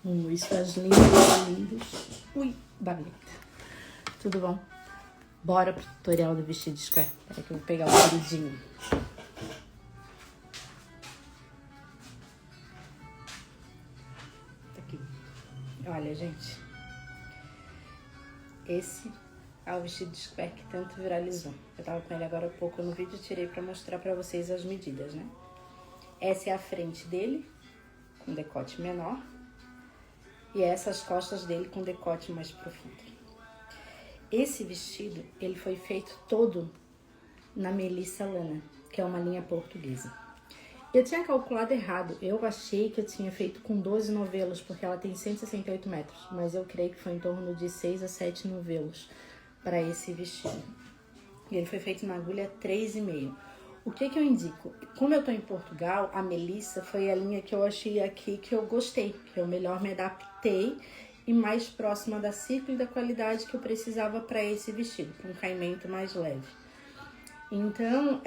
Oi, suas lindas e lindos. Ui, bagunça. Tudo bom? Bora pro tutorial do vestido square. Peraí que eu vou pegar o queridinho. Tá aqui. Olha, gente. Esse é o vestido square que tanto viralizou. Eu tava com ele agora há pouco no vídeo, tirei pra mostrar pra vocês as medidas, né? Essa é a frente dele, com decote menor. E essas costas dele com decote mais profundo. Esse vestido, ele foi feito todo na Melissa Lana, que é uma linha portuguesa. Eu tinha calculado errado, eu achei que eu tinha feito com 12 novelos, porque ela tem 168 metros, mas eu creio que foi em torno de 6 a 7 novelos para esse vestido. E ele foi feito na agulha 3,5. O que eu indico? Como eu tô em Portugal, a Melissa foi a linha que eu achei aqui que eu gostei, que eu melhor me adaptei e mais próxima da círculo e da qualidade que eu precisava para esse vestido, para um caimento mais leve. Então,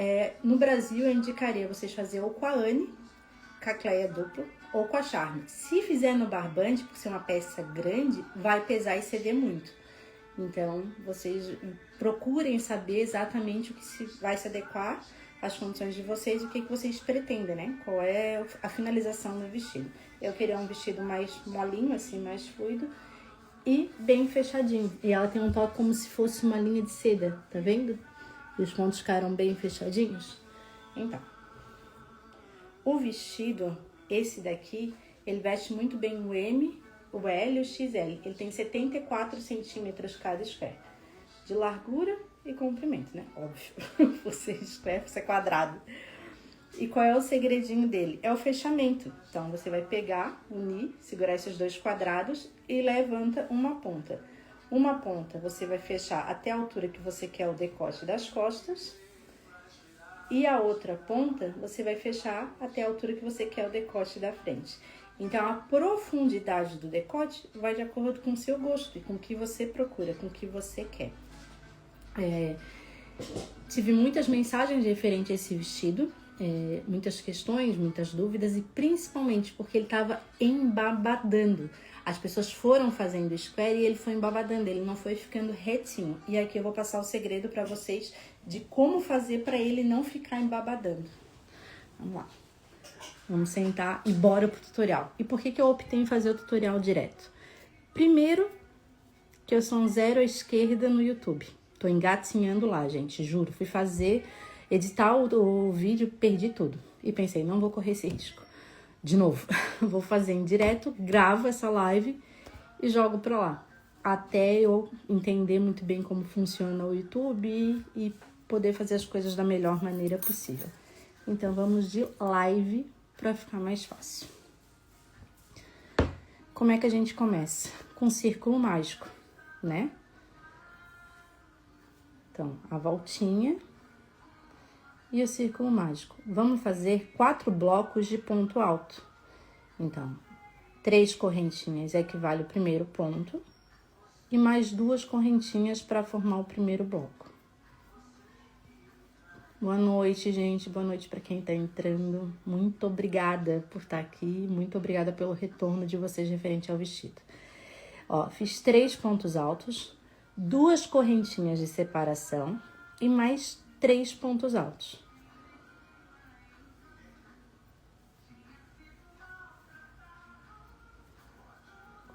no Brasil eu indicaria vocês fazer ou com a Anne, com a Cleia dupla, ou com a Charme. Se fizer no barbante, por ser uma peça grande, vai pesar e ceder muito. Então, vocês procurem saber exatamente o que vai se adequar às condições de vocês, o que vocês pretendem, né? Qual é a finalização do vestido. Eu queria um vestido mais molinho, assim, mais fluido e bem fechadinho. E ela tem um toque como se fosse uma linha de seda, tá vendo? E os pontos ficaram bem fechadinhos. Então, o vestido, esse daqui, ele veste muito bem o M, o L e o XL. Ele tem 74 centímetros cada square. De largura e comprimento, né? Óbvio. Você square, você é quadrado. E qual é o segredinho dele? É o fechamento. Então, você vai pegar, unir, segurar esses dois quadrados e levanta uma ponta. Uma ponta você vai fechar até a altura que você quer o decote das costas. E a outra ponta você vai fechar até a altura que você quer o decote da frente. Então, a profundidade do decote vai de acordo com o seu gosto e com o que você procura, com o que você quer. Tive muitas mensagens referentes a esse vestido, muitas questões, muitas dúvidas e principalmente porque ele estava embabadando. As pessoas foram fazendo square e ele foi embabadando, ele não foi ficando retinho. E aqui eu vou passar o segredo para vocês de como fazer para ele não ficar embabadando. Vamos lá. Vamos sentar e bora pro tutorial. E por que eu optei em fazer o tutorial direto? Primeiro, que eu sou um zero à esquerda no YouTube. Tô engatinhando lá, gente, juro. Fui editar o vídeo, perdi tudo. E pensei, não vou correr esse risco. De novo, vou fazer em direto, gravo essa live e jogo pra lá. Até eu entender muito bem como funciona o YouTube e poder fazer as coisas da melhor maneira possível. Então, vamos de live para ficar mais fácil. Como é que a gente começa? Com círculo mágico, né? Então, a voltinha e o círculo mágico. Vamos fazer 4 blocos de ponto alto. Então, 3 correntinhas equivale ao primeiro ponto e mais 2 correntinhas para formar o primeiro bloco. Boa noite, gente. Boa noite para quem tá entrando. Muito obrigada por estar aqui. Muito obrigada pelo retorno de vocês referente ao vestido. Ó, fiz 3 pontos altos, 2 correntinhas de separação e mais 3 pontos altos.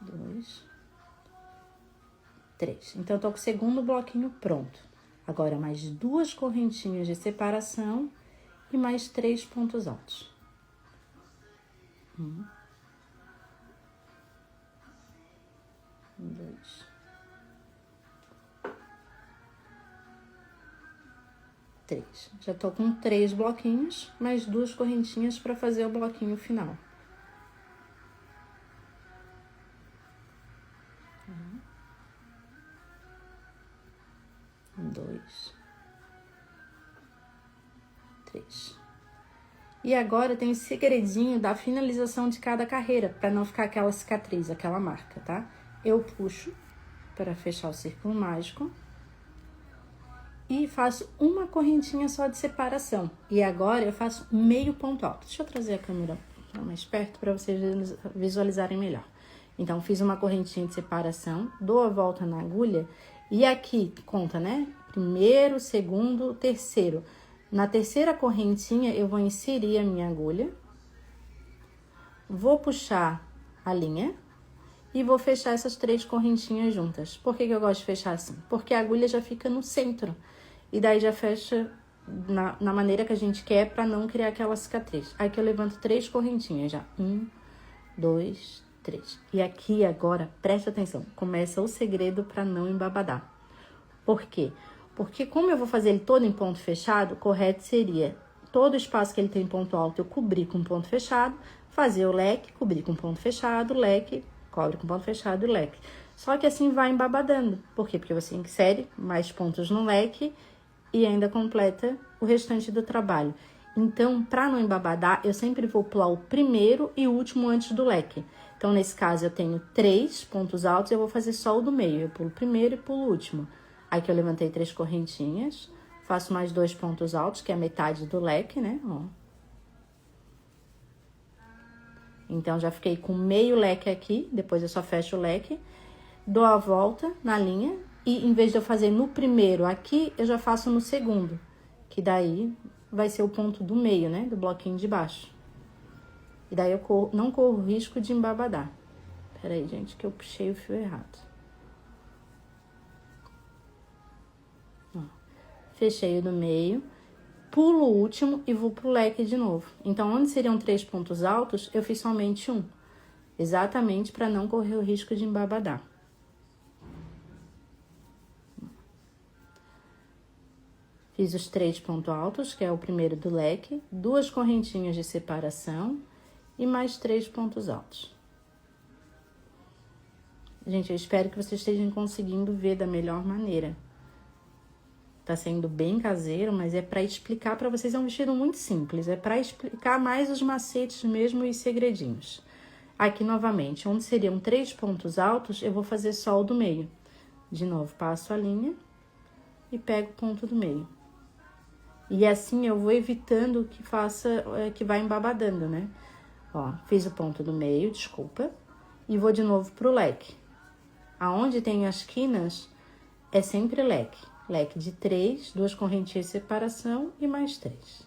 2, 3. Então, eu tô com o segundo bloquinho pronto. Agora, mais 2 correntinhas de separação e mais 3 pontos altos. 1, 2, 3. Já tô com 3 bloquinhos, mais 2 correntinhas para fazer o bloquinho final. 2, 3. E agora tem o segredinho da finalização de cada carreira, para não ficar aquela cicatriz, aquela marca, tá? Eu puxo para fechar o círculo mágico e faço uma correntinha só de separação. E agora eu faço meio ponto alto. Deixa eu trazer a câmera mais perto para vocês visualizarem melhor. Então, fiz uma correntinha de separação, dou a volta na agulha e aqui, conta, né? Primeiro, segundo, terceiro. Na terceira correntinha, eu vou inserir a minha agulha, vou puxar a linha e vou fechar essas 3 correntinhas juntas. Por que eu gosto de fechar assim? Porque a agulha já fica no centro e daí já fecha na maneira que a gente quer para não criar aquela cicatriz. Aqui eu levanto 3 correntinhas já. 1, 2, 3. E aqui agora, preste atenção, começa o segredo para não embabadar. Por quê? Porque como eu vou fazer ele todo em ponto fechado, o correto seria todo o espaço que ele tem em ponto alto eu cobrir com ponto fechado, fazer o leque, cobrir com ponto fechado, leque, cobre com ponto fechado e leque. Só que assim vai embabadando. Por quê? Porque você insere mais pontos no leque e ainda completa o restante do trabalho. Então, para não embabadar, eu sempre vou pular o primeiro e o último antes do leque. Então, nesse caso, eu tenho 3 pontos altos, eu vou fazer só o do meio. Eu pulo o primeiro e pulo o último. Aqui eu levantei 3 correntinhas, faço mais 2 pontos altos, que é a metade do leque, né? Ó. Então, já fiquei com meio leque aqui, depois eu só fecho o leque, dou a volta na linha e em vez de eu fazer no primeiro aqui, eu já faço no segundo, que daí vai ser o ponto do meio, né? Do bloquinho de baixo. E daí eu não corro risco de embabadar. Peraí, gente, que eu puxei o fio errado. Ó, fechei o do meio, pulo o último e vou pro leque de novo. Então, onde seriam 3 pontos altos, eu fiz somente um. Exatamente para não correr o risco de embabadar. Fiz os 3 pontos altos, que é o primeiro do leque, 2 correntinhas de separação e mais 3 pontos altos. Gente, eu espero que vocês estejam conseguindo ver da melhor maneira. Tá sendo bem caseiro, mas é para explicar para vocês, é um vestido muito simples, é para explicar mais os macetes mesmo e segredinhos. Aqui, novamente, onde seriam 3 pontos altos, eu vou fazer só o do meio. De novo, passo a linha e pego o ponto do meio. E assim eu vou evitando que vá embabadando, né? Ó, fiz o ponto do meio, desculpa, e vou de novo pro leque. Aonde tem as quinas, é sempre leque. Leque de 3, 2 correntinhas de separação e mais 3.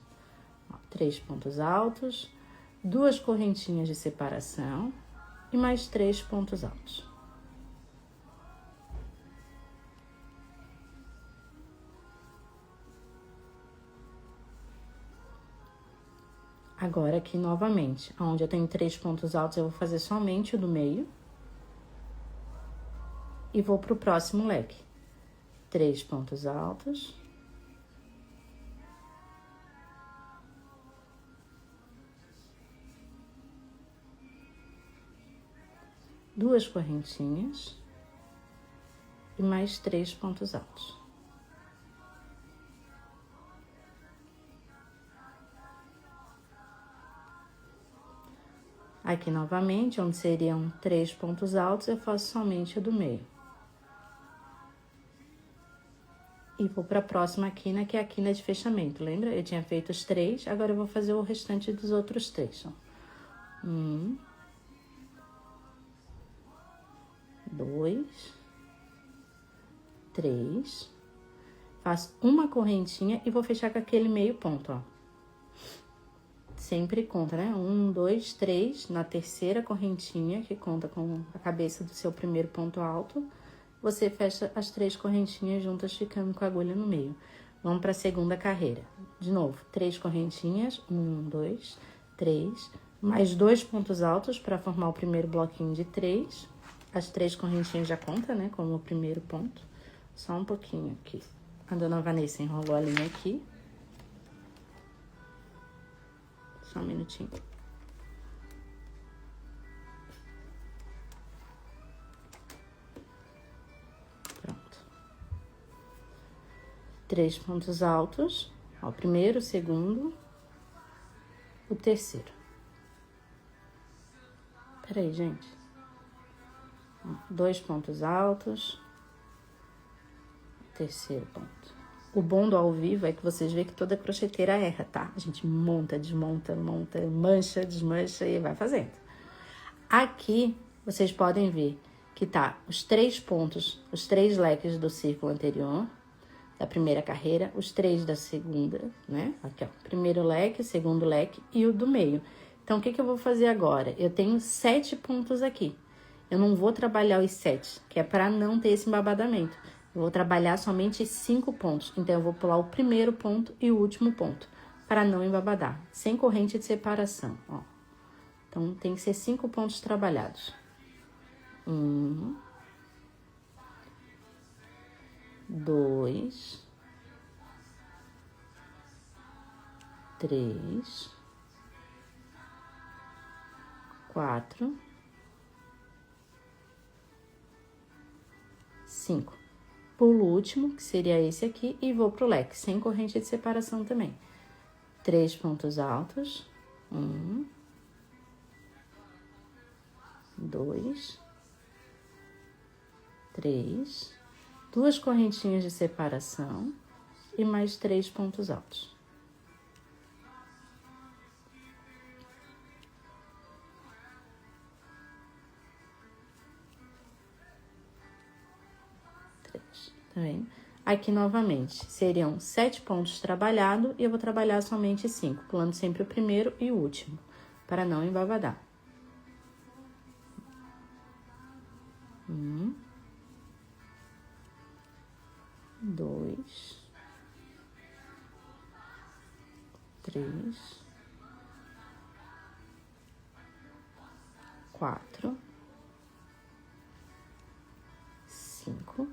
Ó, 3 pontos altos, 2 correntinhas de separação e mais 3 pontos altos. Agora, aqui novamente, onde eu tenho 3 pontos altos, eu vou fazer somente o do meio. E vou pro próximo leque. 3 pontos altos. Duas correntinhas. E mais 3 pontos altos. Aqui, novamente, onde seriam 3 pontos altos, eu faço somente o do meio. E vou para a próxima quina, que é a quina de fechamento. Lembra? Eu tinha feito os 3, agora eu vou fazer o restante dos outros 3. Ó. 1, 2, 3. Faço uma correntinha e vou fechar com aquele meio ponto, ó. Sempre conta, né? 1, 2, 3. Na terceira correntinha, que conta com a cabeça do seu primeiro ponto alto, você fecha as 3 correntinhas juntas, ficando com a agulha no meio. Vamos para a segunda carreira. De novo, 3 correntinhas. 1, 2, 3. Mais 2 pontos altos para formar o primeiro bloquinho de 3. As 3 correntinhas já conta, né? Como o primeiro ponto. Só um pouquinho aqui. A dona Vanessa enrolou a linha aqui. Só um minutinho. Pronto. 3 pontos altos. Ó, o primeiro, o segundo, o terceiro. Peraí, gente. Ó, 2 pontos altos. Terceiro ponto. O bom do ao vivo é que vocês veem que toda crocheteira erra, tá? A gente monta, desmonta, monta, mancha, desmancha e vai fazendo. Aqui, vocês podem ver que tá os 3 pontos, os 3 leques do círculo anterior, da primeira carreira, os 3 da segunda, né? Aqui, ó, primeiro leque, segundo leque e o do meio. Então, o que eu vou fazer agora? Eu tenho 7 pontos aqui. Eu não vou trabalhar os 7, que é para não ter esse embabadamento. Eu vou trabalhar somente 5 pontos. Então, eu vou pular o primeiro ponto e o último ponto, para não embabadar, sem corrente de separação, ó. Então, tem que ser 5 pontos trabalhados. 1, 2, 3, 4, 5. Pulo o último, que seria esse aqui, e vou pro leque, sem corrente de separação também. 3 pontos altos. 1, 2, 3. 2 correntinhas de separação e mais 3 pontos altos. Tá vendo? Aqui, novamente, seriam 7 pontos trabalhados e eu vou trabalhar somente 5, pulando sempre o primeiro e o último, para não embabadar. 1, 2, 3, 4, 5.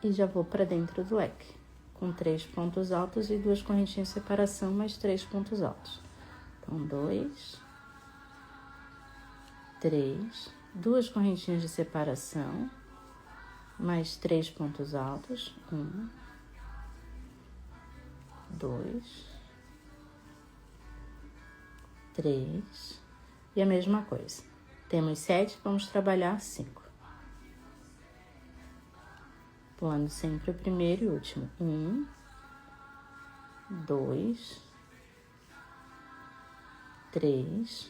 E já vou para dentro do leque, com 3 pontos altos e 2 correntinhas de separação, mais 3 pontos altos. Então, 2, 3, 2 correntinhas de separação, mais 3 pontos altos. 1, 2, 3. E a mesma coisa. Temos 7, vamos trabalhar 5. Pulando sempre o primeiro e o último. 1, 2, 3,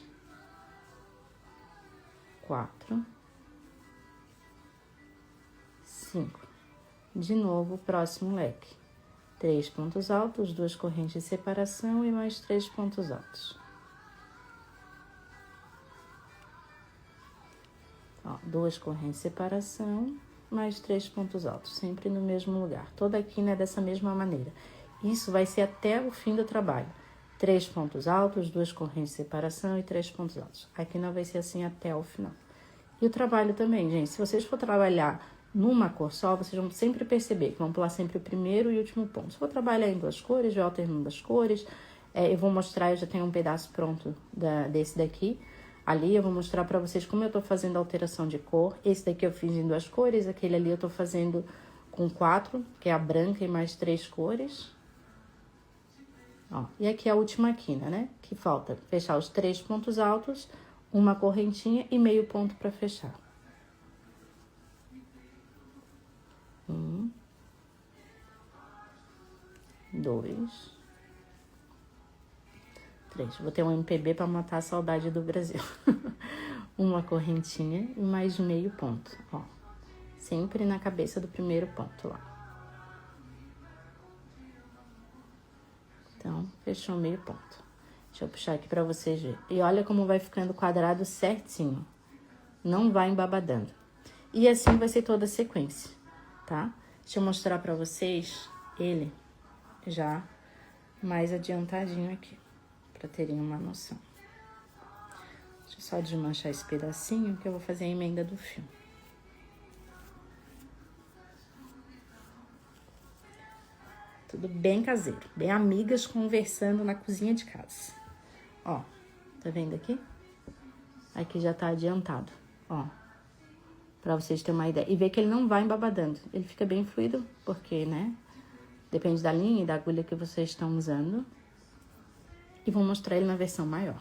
4, 5. De novo, o próximo leque. 3 pontos altos, 2 correntes de separação e mais 3 pontos altos. Ó, 2 correntes de separação, mais 3 pontos altos, sempre no mesmo lugar. Toda a quina é dessa mesma maneira. Isso vai ser até o fim do trabalho. 3 pontos altos, 2 correntes de separação e 3 pontos altos. A quina vai ser assim até o final. E o trabalho também, gente. Se vocês for trabalhar numa cor só, vocês vão sempre perceber que vão pular sempre o primeiro e o último ponto. Se for trabalhar em 2 cores, eu alterno das cores. Eu vou mostrar, eu já tenho um pedaço pronto desse daqui. Ali eu vou mostrar pra vocês como eu tô fazendo a alteração de cor. Esse daqui eu fiz em 2 cores, aquele ali eu tô fazendo com 4, que é a branca e mais 3 cores. Ó, e aqui a última quina, né? Que falta fechar os 3 pontos altos, uma correntinha e meio ponto pra fechar. 1, 2, 3. Vou ter um MPB para matar a saudade do Brasil. Uma correntinha e mais meio ponto, ó. Sempre na cabeça do primeiro ponto lá. Então, fechou meio ponto. Deixa eu puxar aqui para vocês verem. E olha como vai ficando quadrado certinho. Não vai embabadando. E assim vai ser toda a sequência, tá? Deixa eu mostrar para vocês ele já mais adiantadinho aqui, para terem uma noção. Deixa eu só desmanchar esse pedacinho que eu vou fazer a emenda do fio. Tudo bem caseiro, bem amigas conversando na cozinha de casa. Ó, tá vendo aqui? Aqui já tá adiantado, ó. Pra vocês terem uma ideia. E ver que ele não vai embabadando. Ele fica bem fluido, porque, né? Depende da linha e da agulha que vocês estão usando. E vou mostrar ele na versão maior.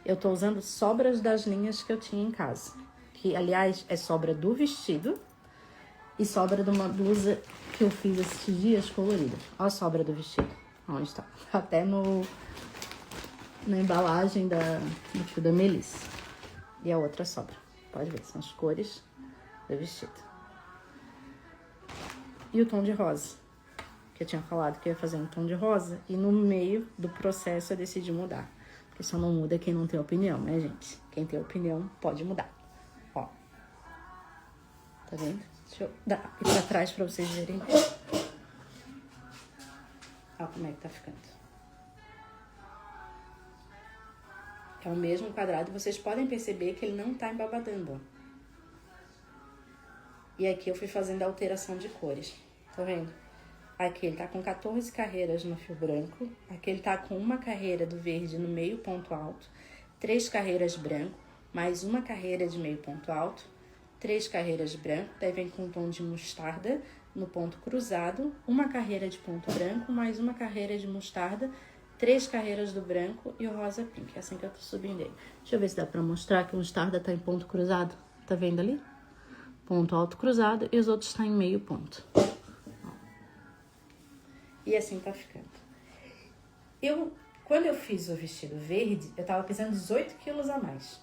Eu tô usando sobras das linhas que eu tinha em casa. Que, aliás, é sobra do vestido e sobra de uma blusa que eu fiz esses dias colorida. Ó a sobra do vestido. Onde tá? Até na embalagem do fio da Melissa. E a outra sobra. Pode ver, são as cores do vestido. E o tom de rosa, que eu tinha falado que eu ia fazer um tom de rosa. E no meio do processo eu decidi mudar. Porque só não muda quem não tem opinião, né, gente? Quem tem opinião pode mudar. Ó. Tá vendo? Deixa eu dar aqui pra trás pra vocês verem. Olha como é que tá ficando. É o mesmo quadrado. Vocês podem perceber que ele não tá embabadando, ó. E aqui eu fui fazendo a alteração de cores. Tá vendo? Aqui ele tá com 14 carreiras no fio branco. Aqui ele tá com uma carreira do verde no meio ponto alto. 3 carreiras branco. Mais uma carreira de meio ponto alto. 3 carreiras branco. Daí vem com um tom de mostarda no ponto cruzado. Uma carreira de ponto branco. Mais uma carreira de mostarda. 3 carreiras do branco e o rosa pink. É assim que eu tô subindo ele. Deixa eu ver se dá pra mostrar que o mostarda tá em ponto cruzado. Tá vendo ali? Ponto alto cruzado e os outros tá em meio ponto. E assim tá ficando. Quando eu fiz o vestido verde, eu tava pesando 18 quilos a mais.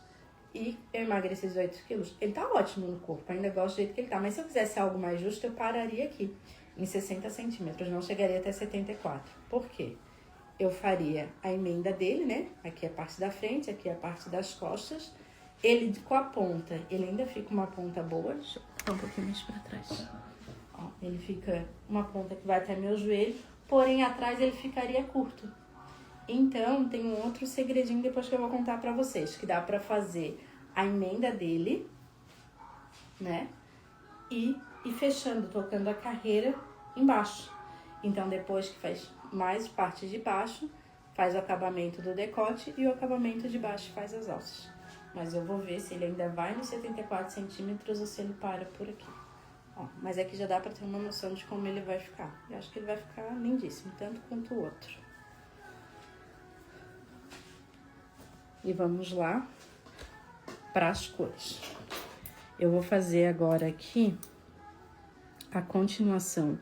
E eu emagreci 18 quilos. Ele tá ótimo no corpo, ainda gosto do jeito que ele tá. Mas se eu fizesse algo mais justo, eu pararia aqui, em 60 centímetros. Não chegaria até 74. Por quê? Eu faria a emenda dele, né? Aqui é a parte da frente, aqui é a parte das costas. Ele com a ponta, ele ainda fica uma ponta boa. Deixa eu botar um pouquinho mais pra trás. Ó, ele fica uma ponta que vai até meu joelho, porém atrás ele ficaria curto. Então, tem um outro segredinho depois que eu vou contar pra vocês, que dá pra fazer a emenda dele, né? E fechando, tocando a carreira embaixo. Então, depois que faz mais parte de baixo, faz o acabamento do decote e o acabamento de baixo faz as alças. Mas eu vou ver se ele ainda vai nos 74 centímetros ou se ele para por aqui. Ó, mas aqui já dá pra ter uma noção de como ele vai ficar. Eu acho que ele vai ficar lindíssimo, tanto quanto o outro. E vamos lá para as cores. Eu vou fazer agora aqui a continuação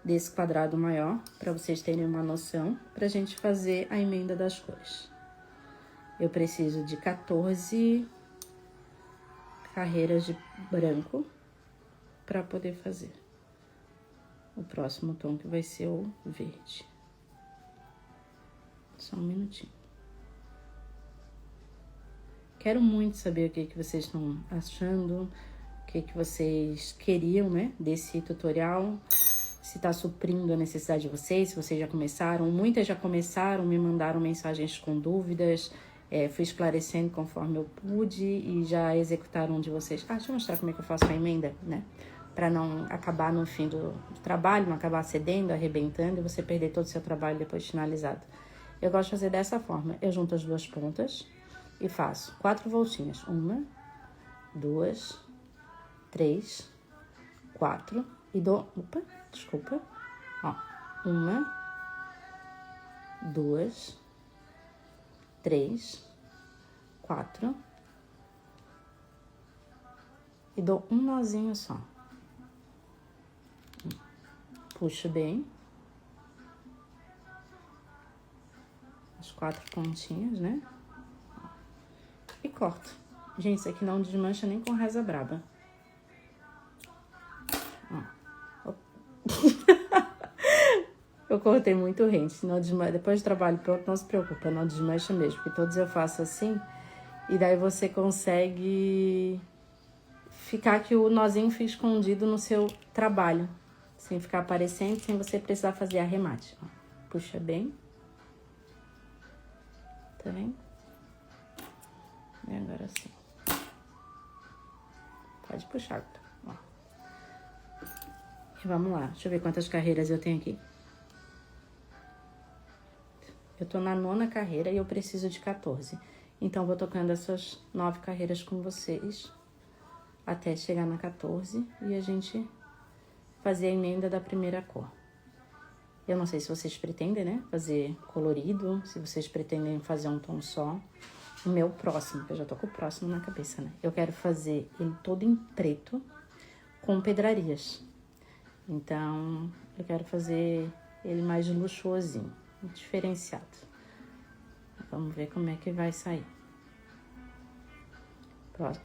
desse quadrado maior, para vocês terem uma noção, pra gente fazer a emenda das cores. Eu preciso de 14 carreiras de branco para poder fazer o próximo tom, que vai ser o verde. Só um minutinho. Quero muito saber o que vocês estão achando, o que vocês queriam, né, desse tutorial, se tá suprindo a necessidade de vocês, se vocês já começaram. Muitas já começaram, me mandaram mensagens com dúvidas, fui esclarecendo conforme eu pude e já executaram um de vocês. Deixa eu mostrar como é que eu faço a emenda, né, para não acabar no fim do trabalho, não acabar cedendo, arrebentando e você perder todo o seu trabalho depois de finalizado. Eu gosto de fazer dessa forma, eu junto as duas pontas e faço 4 voltinhas. 1, 2, 3, 4 e dou... Opa, desculpa. Ó, 1, 2, 3, 4 e dou um nozinho só. Puxo bem as 4 pontinhas, né? E corto. Gente, isso aqui não desmancha nem com reza braba. Ó. Eu cortei muito rente. Não desmancha. Depois do trabalho pronto, não se preocupa, não desmancha mesmo. Porque todos eu faço assim. E daí você consegue ficar que o nozinho fica escondido no seu trabalho. Sem ficar aparecendo, sem você precisar fazer arremate. Ó. Puxa bem. Tá vendo? E agora sim. Pode puxar. Ó. E vamos lá. Deixa eu ver quantas carreiras eu tenho aqui. Eu tô na 9ª carreira e eu preciso de 14. Então, vou tocando essas 9 carreiras com vocês até chegar na 14 e a gente fazer a emenda da primeira cor. Eu não sei se vocês pretendem, né, fazer colorido, se vocês pretendem fazer um tom só. O meu próximo, que eu já tô com o próximo na cabeça, né? Eu quero fazer ele todo em preto com pedrarias. Então, eu quero fazer ele mais luxuosinho, diferenciado. Vamos ver como é que vai sair.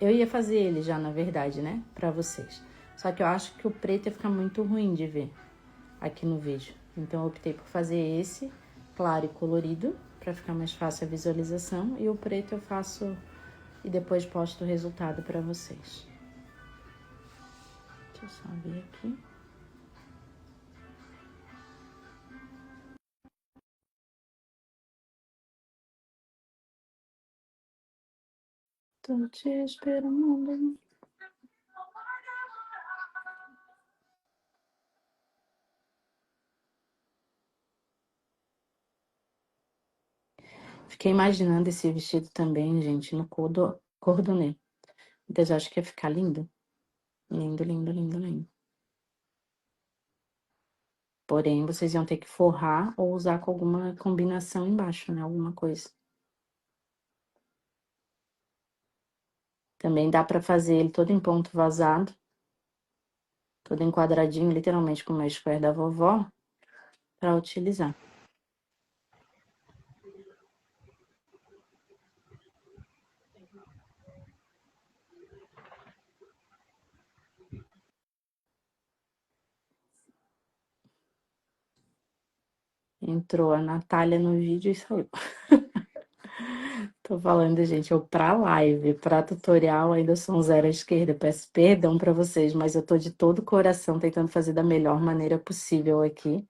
Eu ia fazer ele já, na verdade, né? Pra vocês. Só que eu acho que o preto ia ficar muito ruim de ver aqui no vídeo. Então, eu optei por fazer esse claro e colorido, pra ficar mais fácil a visualização. E o preto eu faço e depois posto o resultado pra vocês. Deixa eu só ver aqui. Tô te esperando. Fiquei imaginando esse vestido também, gente, no cordonê. Então, eu acho que ia ficar lindo. Lindo, lindo, lindo, lindo. Porém, vocês iam ter que forrar ou usar com alguma combinação embaixo, né? Alguma coisa. Também dá pra fazer ele todo em ponto vazado. Todo enquadradinho, literalmente como é o square da vovó, pra utilizar. Entrou a Natália no vídeo e saiu. Tô falando, gente, eu pra live, pra tutorial, ainda sou um zero à esquerda. Peço perdão pra vocês, mas eu tô de todo o coração tentando fazer da melhor maneira possível aqui,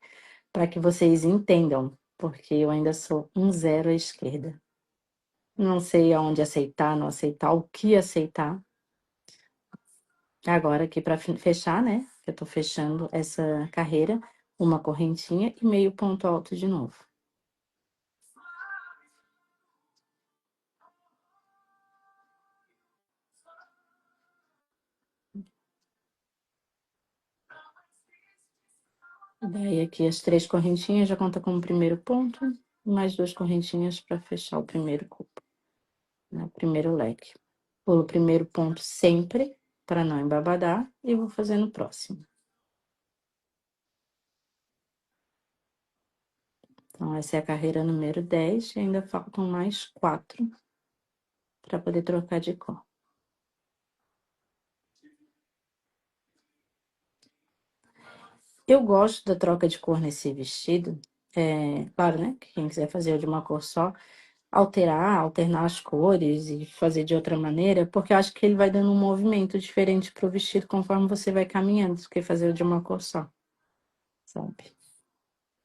pra que vocês entendam, porque eu ainda sou um zero à esquerda. Não sei aonde aceitar, não aceitar, o que aceitar. Agora aqui pra fechar, né? Eu tô fechando essa carreira, uma correntinha e meio ponto alto de novo. Daí aqui as 3 correntinhas já conta como primeiro ponto, mais 2 correntinhas para fechar o primeiro cupo, né? Primeiro leque. Pulo o primeiro ponto sempre, para não embabadar, e vou fazendo o próximo. Então, essa é a carreira número 10, e ainda faltam mais 4 para poder trocar de cor. Eu gosto da troca de cor nesse vestido. Claro, né? Que quem quiser fazer de uma cor só, alternar as cores e fazer de outra maneira, porque eu acho que ele vai dando um movimento diferente pro vestido conforme você vai caminhando, do que fazer de uma cor só, sabe?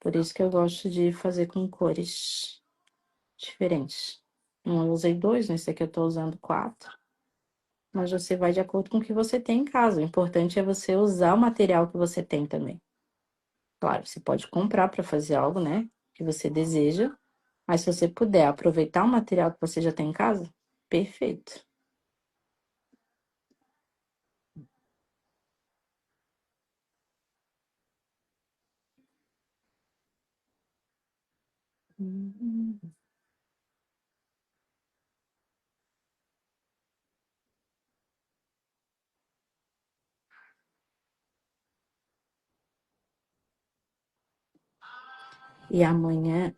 Por isso que eu gosto de fazer com cores diferentes. Eu usei 2, nesse aqui eu tô usando 4. Mas você vai de acordo com o que você tem em casa. O importante é você usar o material que você tem também. Claro, você pode comprar para fazer algo, né, que você deseja, mas se você puder aproveitar o material que você já tem em casa, perfeito. E amanhã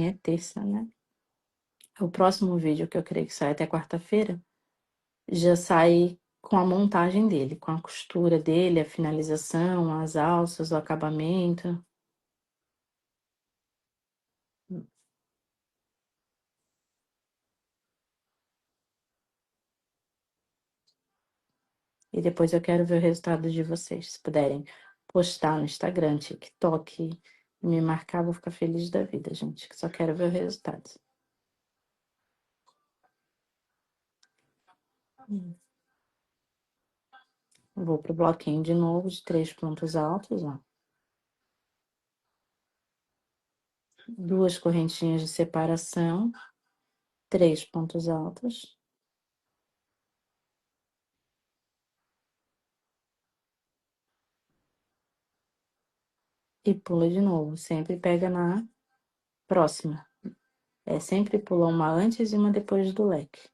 é terça, né? O próximo vídeo, que eu creio que sai até quarta-feira, já sai com a montagem dele, com a costura dele, a finalização, as alças, o acabamento. E depois eu quero ver o resultado de vocês. Se puderem postar no Instagram, TikTok, e me marcar, vou ficar feliz da vida, gente. Que só quero ver o resultado. Vou pro bloquinho de novo, de 3 pontos altos, ó. 2 correntinhas de separação, 3 pontos altos. E pula de novo, sempre pega na próxima. Sempre pula uma antes e uma depois do leque.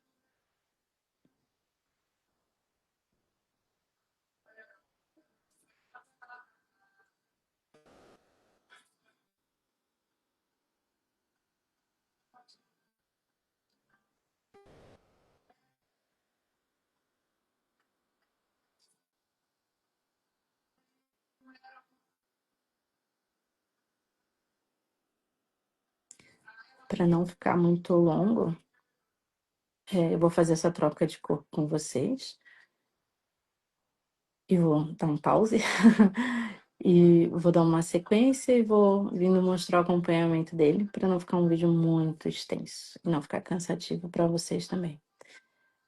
Para não ficar muito longo, eu vou fazer essa troca de corpo com vocês e vou dar um pause e vou dar uma sequência e vou vindo mostrar o acompanhamento dele para não ficar um vídeo muito extenso e não ficar cansativo para vocês também.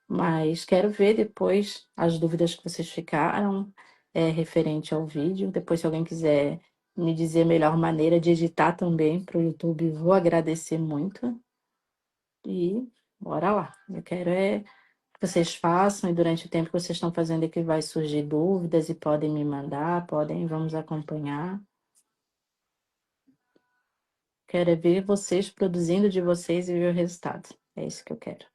Mas quero ver depois as dúvidas que vocês ficaram referente ao vídeo. Depois, se alguém quiser me dizer a melhor maneira de editar também para o YouTube, vou agradecer muito. E bora lá. Eu quero que vocês façam e durante o tempo que vocês estão fazendo é que vai surgir dúvidas e podem me mandar, vamos acompanhar. Quero ver vocês produzindo de vocês e ver o resultado. É isso que eu quero.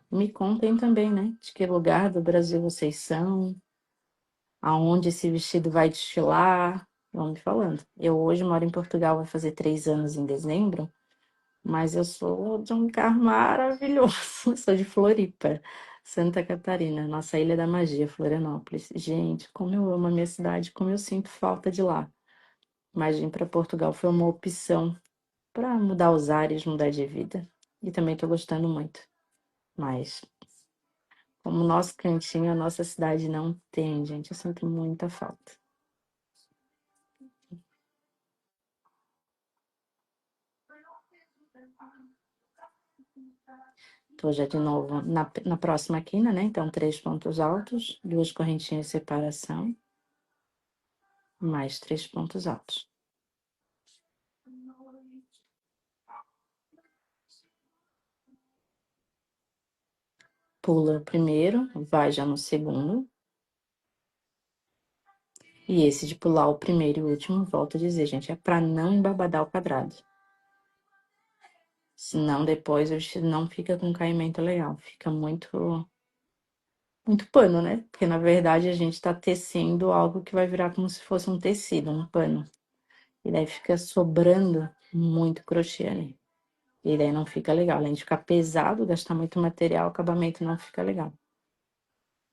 Me contem também, né? De que lugar do Brasil vocês são, aonde esse vestido vai desfilar. Vão me falando. Eu hoje moro em Portugal, vai fazer 3 anos em dezembro, mas eu sou de um lugar maravilhoso. Sou de Floripa, Santa Catarina, nossa Ilha da Magia, Florianópolis. Gente, como eu amo a minha cidade, como eu sinto falta de lá. Mas vir para Portugal foi uma opção para mudar os ares, mudar de vida. E também estou gostando muito. Mas, como o nosso cantinho, a nossa cidade não tem, gente, eu sinto muita falta. Tô já de novo na próxima quina, né? Então, 3 pontos altos, 2 correntinhas de separação, mais 3 pontos altos. Pula o primeiro, vai já no segundo. E esse de pular o primeiro e o último, volto a dizer, gente, é para não embabadar o quadrado. Senão depois o vestido não fica com caimento legal, fica muito pano, né? Porque na verdade a gente tá tecendo algo que vai virar como se fosse um tecido, um pano. E daí fica sobrando muito crochê ali. E daí não fica legal. Além de ficar pesado, gastar muito material, o acabamento não fica legal.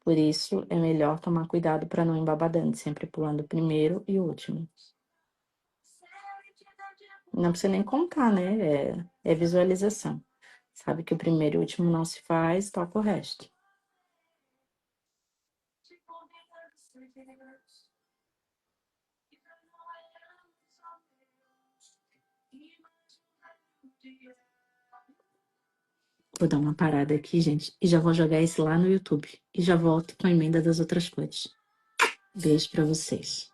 Por isso é melhor tomar cuidado para não ir embabadando, sempre pulando o primeiro e o último. Não precisa nem contar, né? É visualização. Sabe que o primeiro e o último não se faz, toca o resto. Vou dar uma parada aqui, gente, e já vou jogar esse lá no YouTube. E já volto com a emenda das outras cores. Beijo pra vocês.